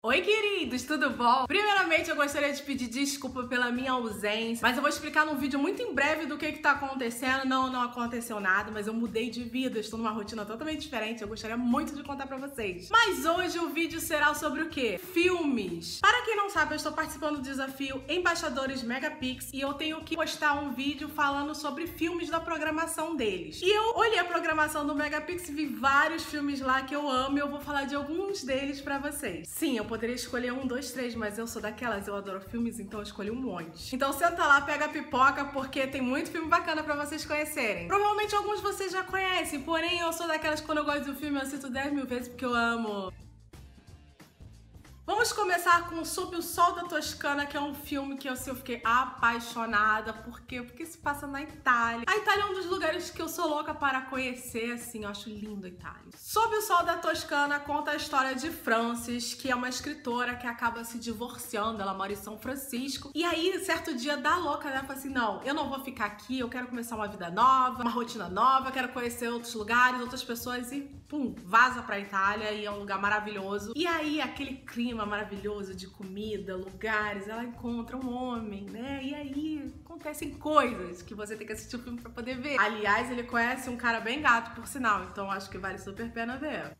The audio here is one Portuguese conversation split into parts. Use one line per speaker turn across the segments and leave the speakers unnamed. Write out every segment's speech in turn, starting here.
Oi, queridos, tudo bom? Primeiramente, eu gostaria de pedir desculpa pela minha ausência, mas eu vou explicar num vídeo muito em breve do que tá acontecendo. Não aconteceu nada, mas eu mudei de vida, estou numa rotina totalmente diferente, eu gostaria muito de contar pra vocês. Mas hoje o vídeo será sobre o quê? Filmes. Para quem não sabe, eu estou participando do desafio Embaixadores Megapix e eu tenho que postar um vídeo falando sobre filmes da programação deles. E eu olhei a programação do Megapix e vi vários filmes lá que eu amo e eu vou falar de alguns deles pra vocês. Sim, eu poderia escolher 1, 2, 3, mas eu sou daquelas, eu adoro filmes, então eu escolhi um monte. Então senta lá, pega a pipoca, porque tem muito filme bacana pra vocês conhecerem. Provavelmente alguns vocês já conhecem, porém eu sou daquelas que quando eu gosto do filme eu assisto 10 mil vezes porque eu amo. Vamos começar com Sob o Sol da Toscana, que é um filme que eu fiquei apaixonada. Por quê? Porque se passa na Itália. A Itália é um dos lugares que eu sou louca para conhecer, assim, eu acho lindo a Itália. Sob o Sol da Toscana conta a história de Frances, que é uma escritora que acaba se divorciando, ela mora em São Francisco. E aí, certo dia, dá louca, né? Fala assim, não, eu não vou ficar aqui, eu quero começar uma vida nova, uma rotina nova, eu quero conhecer outros lugares, outras pessoas e, pum, vaza pra Itália e é um lugar maravilhoso. E aí, aquele clima maravilhoso de comida, lugares, ela encontra um homem, né? E aí acontecem coisas que você tem que assistir o filme pra poder ver. Aliás, ele conhece um cara bem gato, por sinal, então acho que vale super a pena ver.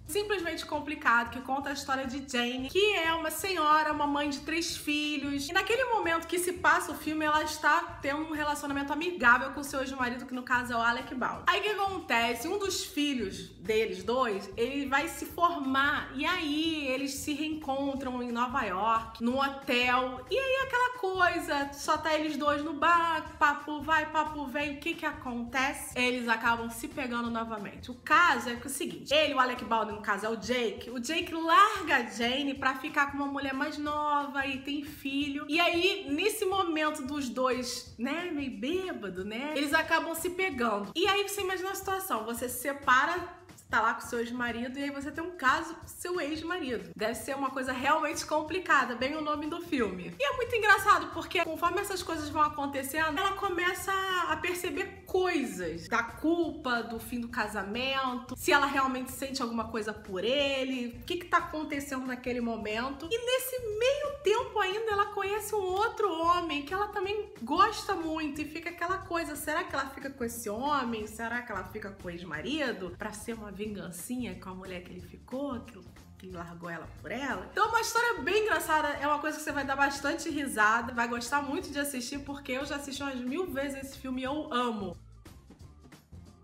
Simplesmente Complicado, que conta a história de Jane, que é uma senhora, uma mãe de 3 filhos. E naquele momento que se passa o filme, ela está tendo um relacionamento amigável com seu ex-marido, que no caso é o Alec Baldwin. Aí o que acontece? Um dos filhos deles dois, ele vai se formar e aí eles se reencontram em Nova York, num hotel. E aí aquela coisa, só tá eles dois no bar, papo vai, papo vem. O que acontece? Eles acabam se pegando novamente. O caso é que é o seguinte, ele, o Alec Baldwin, no caso é o Jake larga a Jane pra ficar com uma mulher mais nova e tem filho. E aí, nesse momento dos dois, né, meio bêbado, né, eles acabam se pegando. E aí você imagina a situação, você se separa, tá lá com seu ex-marido e aí você tem um caso com seu ex-marido. Deve ser uma coisa realmente complicada, bem o nome do filme. E é muito engraçado porque conforme essas coisas vão acontecendo, ela começa a perceber coisas da culpa, do fim do casamento, se ela realmente sente alguma coisa por ele, o que tá acontecendo naquele momento. E nesse meio tempo ainda ela conhece um outro homem que ela também gosta muito e fica aquela coisa, será que ela fica com esse homem? Será que ela fica com o ex-marido? Pra ser uma vingancinha com a mulher que ele ficou, que largou ela por ela. Então é uma história bem engraçada, é uma coisa que você vai dar bastante risada, vai gostar muito de assistir, porque eu já assisti umas 1000 vezes esse filme e eu amo.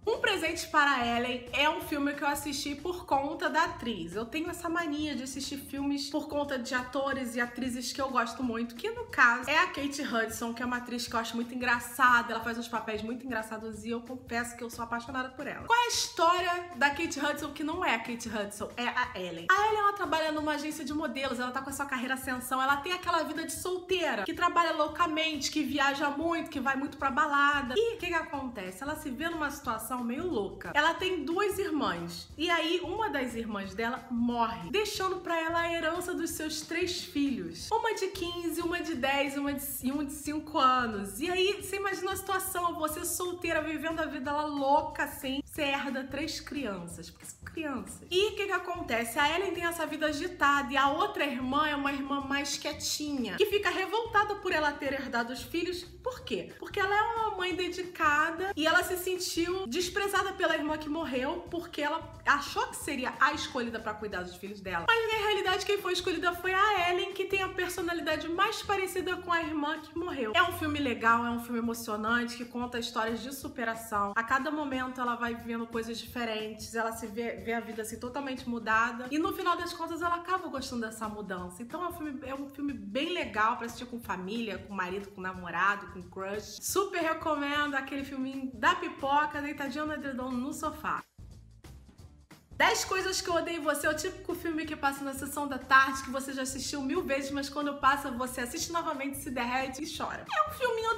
Um Presente para Ellen é um filme que eu assisti por conta da atriz. Eu tenho essa mania de assistir filmes por conta de atores e atrizes que eu gosto muito, que no caso é a Kate Hudson, que é uma atriz que eu acho muito engraçada, ela faz uns papéis muito engraçados e eu confesso que eu sou apaixonada por ela. Qual é a história da Kate Hudson que não é a Kate Hudson? É a Ellen. A Ellen, ela trabalha numa agência de modelos, ela tá com a sua carreira ascensão, ela tem aquela vida de solteira, que trabalha loucamente, que viaja muito, que vai muito pra balada. E o que acontece? Ela se vê numa situação meio louca. Ela tem 2 irmãs. E aí, uma das irmãs dela morre, deixando pra ela a herança dos seus 3 filhos. Uma de 15, uma de 10 e um de 5 anos. E aí, você imagina a situação, você solteira, vivendo a vida ela louca assim, você herda 3 crianças, porque são crianças. E o que acontece? A Ellen tem essa vida agitada e a outra irmã é uma irmã mais quietinha, que fica revoltada por ela ter herdado os filhos. Por quê? Porque ela é uma mãe dedicada e ela se sentiu desprezada pela irmã que morreu, porque ela achou que seria a escolhida pra cuidar dos filhos dela. Mas na realidade quem foi escolhida foi a Ellen, que tem a personalidade mais parecida com a irmã que morreu. É um filme legal, é um filme emocionante, que conta histórias de superação. A cada momento ela vai vivendo coisas diferentes, ela se vê a vida assim totalmente mudada e no final das contas ela acaba gostando dessa mudança. Então é um filme bem legal pra assistir com família, com marido, com namorado, com crush. Super recomendo aquele filminho da pipoca, deitadinho no edredom no sofá. 10 Coisas que eu Odeio em Você é o típico filme que passa na sessão da tarde, que você já assistiu 1000 vezes, mas quando passa você assiste novamente, se derrete e chora. É um filminho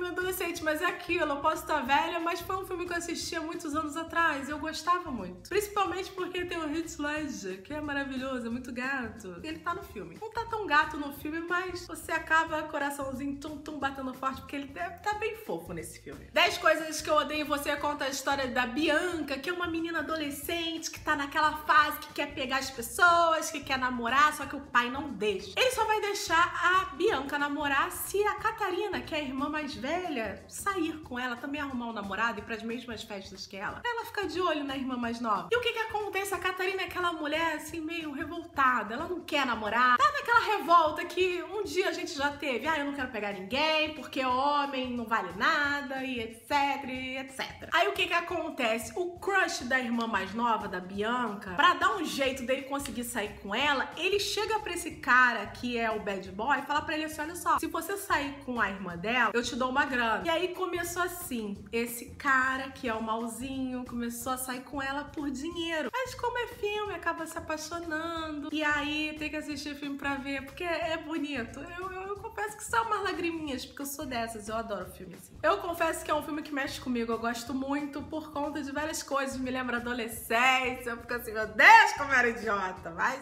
adolescente, mas é aquilo, eu posso estar velha, mas foi um filme que eu assisti há muitos anos atrás e eu gostava muito. Principalmente porque tem o Heath Ledger, que é maravilhoso, é muito gato. E ele tá no filme. Não tá tão gato no filme, mas você acaba coraçãozinho tum batendo forte, porque ele tá bem fofo nesse filme. 10 Coisas que eu Odeio em Você conta a história da Bianca, que é uma menina adolescente adolescente que tá naquela fase que quer pegar as pessoas, que quer namorar, só que o pai não deixa. Ele só vai deixar a Bianca namorar se a Catarina, que é a irmã mais velha, sair com ela, também arrumar um namorado e ir pras mesmas festas que ela. Ela fica de olho na irmã mais nova. E o que que acontece? A Catarina é aquela mulher assim meio revoltada, ela não quer namorar, tá naquela revolta que um dia a gente já teve. Ah, eu não quero pegar ninguém porque homem não vale nada e etc, e etc. Aí o que que acontece? O crush da irmã mais nova, da Bianca, pra dar um jeito dele conseguir sair com ela, ele chega pra esse cara que é o bad boy e fala pra ele assim, olha só, se você sair com a irmã dela, eu te dou uma grana. E aí começou assim, esse cara que é o malzinho começou a sair com ela por dinheiro. Mas como é filme, acaba se apaixonando. E aí tem que assistir filme pra ver, porque é bonito. Eu confesso que são umas lagriminhas, porque eu sou dessas, eu adoro filme assim. Eu confesso que é um filme que mexe comigo, eu gosto muito por conta de várias coisas, me lembra adolescência, eu fico assim, meu Deus, como eu era idiota, mas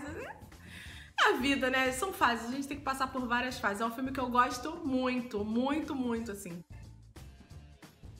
a vida, né? São fases, a gente tem que passar por várias fases. É um filme que eu gosto muito, muito, muito, assim.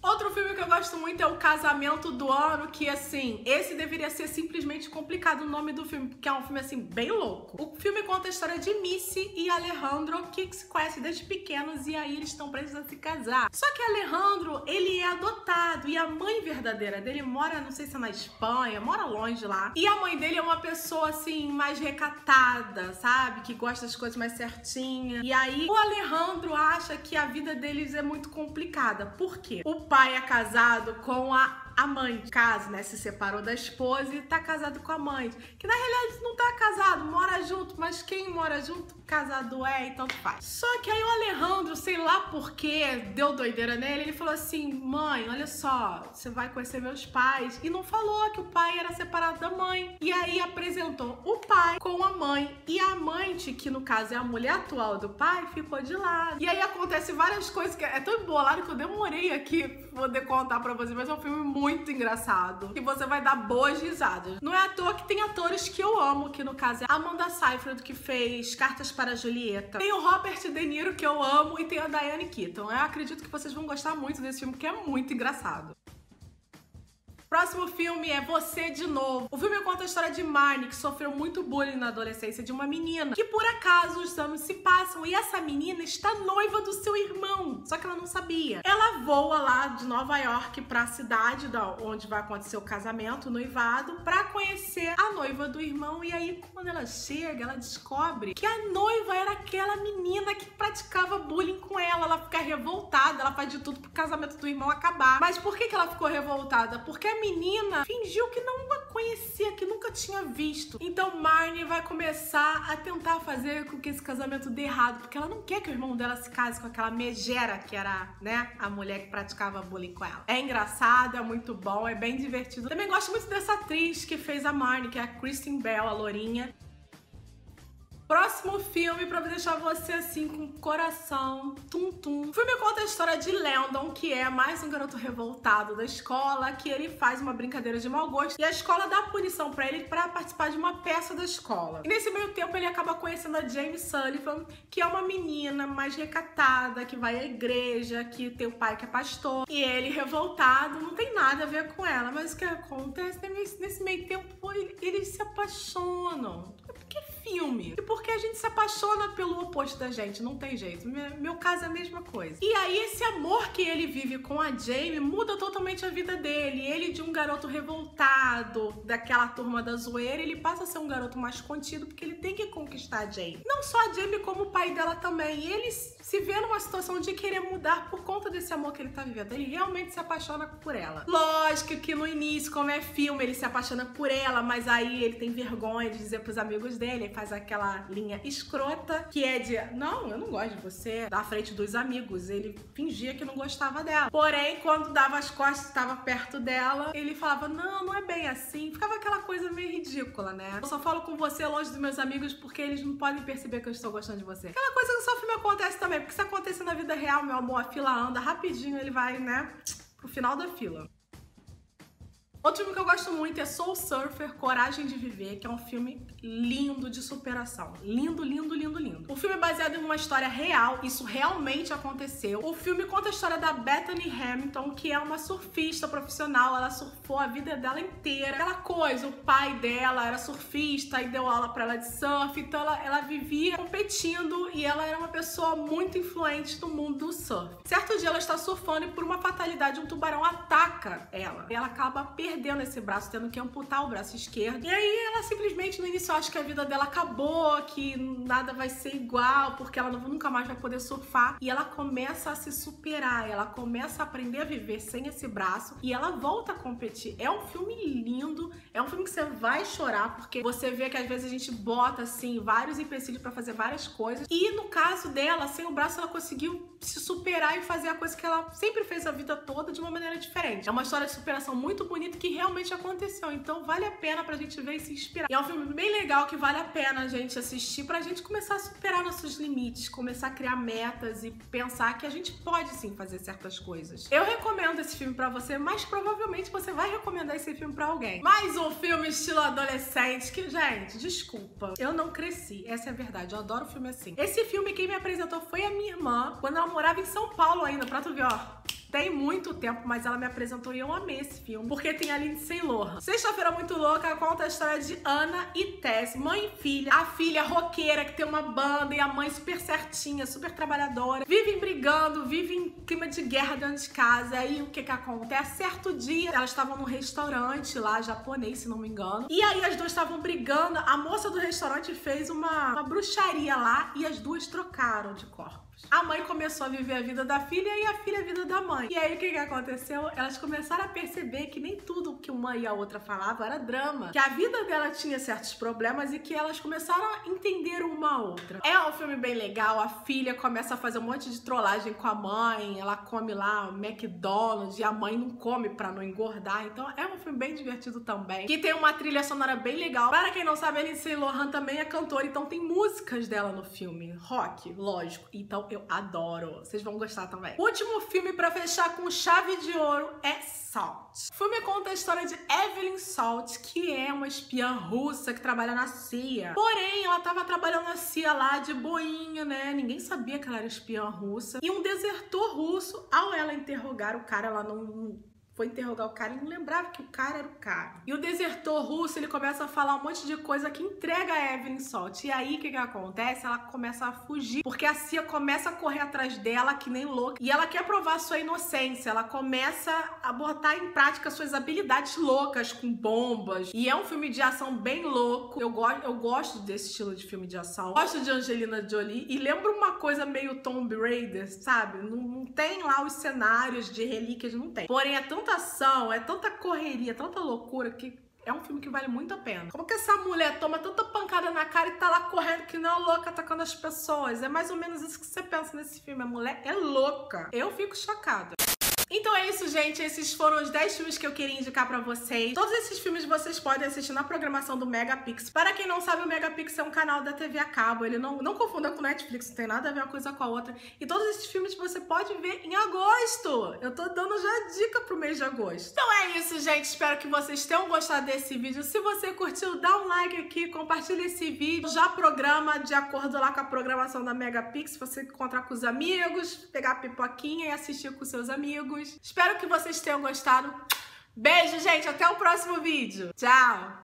Outro filme que eu gosto muito é O Casamento do Ano, que assim, esse deveria ser simplesmente complicado o nome do filme, porque é um filme assim, bem louco. O filme conta a história de Missy e Alejandro, que se conhecem desde pequenos e aí eles estão prestes a se casar. Só que Alejandro, ele é adotado e a mãe verdadeira dele mora, não sei se é na Espanha, mora longe lá. E a mãe dele é uma pessoa assim, mais recatada, sabe? Que gosta das coisas mais certinhas. E aí o Alejandro acha que a vida deles é muito complicada. Por quê? O pai é casado com a mãe, caso, né, se separou da esposa e tá casado com a mãe, que na realidade não tá casado, mora junto, mas quem mora junto, casado é e tanto faz. Só que aí o Alejandro, sei lá por que, deu doideira nele, ele falou assim, mãe, olha só, você vai conhecer meus pais, e não falou que o pai era separado da mãe, e aí apresentou o pai com a mãe, e a amante, que no caso é a mulher atual do pai, ficou de lado. E aí acontece várias coisas que é tão embolado que eu demorei aqui pra poder contar pra vocês, mas é um filme muito engraçado e você vai dar boas risadas. Não é à toa que tem atores que eu amo, que no caso é a Amanda Seyfried, que fez Cartas para Julieta. Tem o Robert De Niro, que eu amo, e tem a Diane Keaton. Eu acredito que vocês vão gostar muito desse filme, que é muito engraçado. Próximo filme é Você de Novo. O filme conta a história de Marnie, que sofreu muito bullying na adolescência de uma menina, que por acaso os anos se passam e essa menina está noiva do seu irmão, só que ela não sabia. Ela voa lá de Nova York para a cidade onde vai acontecer o casamento, o noivado, para conhecer a noiva do irmão, e aí quando ela chega, ela descobre que a noiva era aquela menina que praticava bullying com ela. Ela fica revoltada, ela faz de tudo pro casamento do irmão acabar. Mas por que ela ficou revoltada? Porque a menina fingiu que não a conhecia, que nunca tinha visto. Então Marnie vai começar a tentar fazer com que esse casamento dê errado, porque ela não quer que o irmão dela se case com aquela megera que era, né, a mulher que praticava bullying com ela. É engraçado, é muito bom, é bem divertido. Também gosto muito dessa atriz que fez a Marnie, que é a Kristen Bell, a lourinha. Próximo filme pra deixar você assim com o coração tum-tum. O filme conta a história de Landon, que é mais um garoto revoltado da escola, que ele faz uma brincadeira de mau gosto e a escola dá punição pra ele pra participar de uma peça da escola. E nesse meio tempo ele acaba conhecendo a Jamie Sullivan, que é uma menina mais recatada, que vai à igreja, que tem o pai que é pastor. E ele, revoltado, não tem nada a ver com ela. Mas o que acontece? Nesse meio tempo eles se apaixonam. Porque filme. E porque a gente se apaixona pelo oposto da gente, não tem jeito. Meu caso é a mesma coisa. E aí esse amor que ele vive com a Jamie muda totalmente a vida dele. Ele, de um garoto revoltado, daquela turma da zoeira, ele passa a ser um garoto mais contido porque ele tem que conquistar a Jamie. Não só a Jamie, como o pai dela também. E ele se vê numa situação de querer mudar por conta desse amor que ele tá vivendo. Ele realmente se apaixona por ela. Lógico que no início, como é filme, ele se apaixona por ela, mas aí ele tem vergonha de dizer pros amigos dele, ele faz aquela linha escrota, que é de, não, eu não gosto de você, da frente dos amigos. Ele fingia que não gostava dela. Porém, quando dava as costas, estava perto dela, ele falava, não, não é bem assim. Ficava aquela coisa meio ridícula, né? Eu só falo com você longe dos meus amigos porque eles não podem perceber que eu estou gostando de você. Aquela coisa que só no filme acontece também, porque se acontecer na vida real, meu amor, a fila anda rapidinho, ele vai, né, pro final da fila. Outro filme que eu gosto muito é Soul Surfer, Coragem de Viver, que é um filme lindo de superação. Lindo, lindo, lindo, lindo. O filme é baseado em uma história real, isso realmente aconteceu. O filme conta a história da Bethany Hamilton, que é uma surfista profissional, ela surfou a vida dela inteira. Aquela coisa, o pai dela era surfista e deu aula pra ela de surf, então ela vivia competindo e ela era uma pessoa muito influente no mundo do surf. Certo dia ela está surfando e por uma fatalidade um tubarão ataca ela. E ela acaba perdendo esse braço, tendo que amputar o braço esquerdo. E aí ela simplesmente no início acha que a vida dela acabou, que nada vai ser igual, porque ela nunca mais vai poder surfar. E ela começa a se superar, ela começa a aprender a viver sem esse braço e ela volta a competir. É um filme lindo, é um filme que você vai chorar, porque você vê que às vezes a gente bota assim vários empecilhos pra fazer várias coisas. E no caso dela, sem o braço, ela conseguiu se superar e fazer a coisa que ela sempre fez a vida toda de uma maneira diferente. É uma história de superação muito bonita que realmente aconteceu, então vale a pena pra gente ver e se inspirar. E é um filme bem legal que vale a pena a gente assistir pra gente começar a superar nossos limites, começar a criar metas e pensar que a gente pode sim fazer certas coisas. Eu recomendo esse filme pra você, mas provavelmente você vai recomendar esse filme pra alguém. Mais um filme estilo adolescente que, gente, desculpa, eu não cresci, essa é a verdade, eu adoro filme assim. Esse filme quem me apresentou foi a minha irmã, quando ela morava em São Paulo ainda, pra tu ver, ó. Tem muito tempo, mas ela me apresentou e eu amei esse filme, porque tem a Lindsay Lohan. Sexta-feira Muito Louca conta a história de Ana e Tess, mãe e filha. A filha roqueira que tem uma banda e a mãe super certinha, super trabalhadora. Vivem brigando, vivem em clima de guerra dentro de casa. Aí o que que acontece? Certo dia, elas estavam num restaurante lá, japonês, se não me engano. E aí as duas estavam brigando. A moça do restaurante fez uma bruxaria lá e as duas trocaram de corpo. A mãe começou a viver a vida da filha e a filha a vida da mãe. E aí o que que aconteceu? Elas começaram a perceber que nem tudo que uma e a outra falavam era drama. Que a vida dela tinha certos problemas e que elas começaram a entender uma a outra. É um filme bem legal, a filha começa a fazer um monte de trollagem com a mãe, ela come lá o McDonald's e a mãe não come pra não engordar. Então é um filme bem divertido também. Que tem uma trilha sonora bem legal. Para quem não sabe, a Lindsay Lohan também é cantora, então tem músicas dela no filme. Rock, lógico. Então eu adoro. Vocês vão gostar também. O último filme pra fechar com chave de ouro é Salt. O filme conta a história de Evelyn Salt, que é uma espiã russa que trabalha na CIA. Porém, ela tava trabalhando na CIA lá de boinha, né? Ninguém sabia que ela era espiã russa. E um desertor russo, ao ela interrogar o cara, ela não foi interrogar o cara e não lembrava que o cara era o cara. E o desertor russo, ele começa a falar um monte de coisa que entrega a Evelyn Salt. E aí, o que que acontece? Ela começa a fugir, porque a CIA começa a correr atrás dela, que nem louca. E ela quer provar sua inocência. Ela começa a botar em prática suas habilidades loucas, com bombas. E é um filme de ação bem louco. Eu gosto desse estilo de filme de ação. Gosto de Angelina Jolie. E lembra uma coisa meio Tomb Raider, sabe? Não tem lá os cenários de relíquias, não tem. Porém, é tanta ação, é tanta correria, tanta loucura que é um filme que vale muito a pena. Como que essa mulher toma tanta pancada na cara e tá lá correndo que não é louca, atacando as pessoas? É mais ou menos isso que você pensa nesse filme. A mulher é louca. Eu fico chocada. Então é isso, gente. Esses foram os 10 filmes que eu queria indicar pra vocês. Todos esses filmes vocês podem assistir na programação do Megapix. Para quem não sabe, o Megapix é um canal da TV a cabo. Ele não confunda com Netflix, não tem nada a ver uma coisa com a outra. E todos esses filmes você pode ver em agosto. Eu tô dando já dica pro mês de agosto. Então é isso, gente. Espero que vocês tenham gostado desse vídeo. Se você curtiu, dá um like aqui, compartilha esse vídeo. Já programa de acordo lá com a programação da Megapix. Se você encontrar com os amigos, pegar a pipoquinha e assistir com seus amigos. Espero que vocês tenham gostado. Beijo, gente. Até o próximo vídeo. Tchau!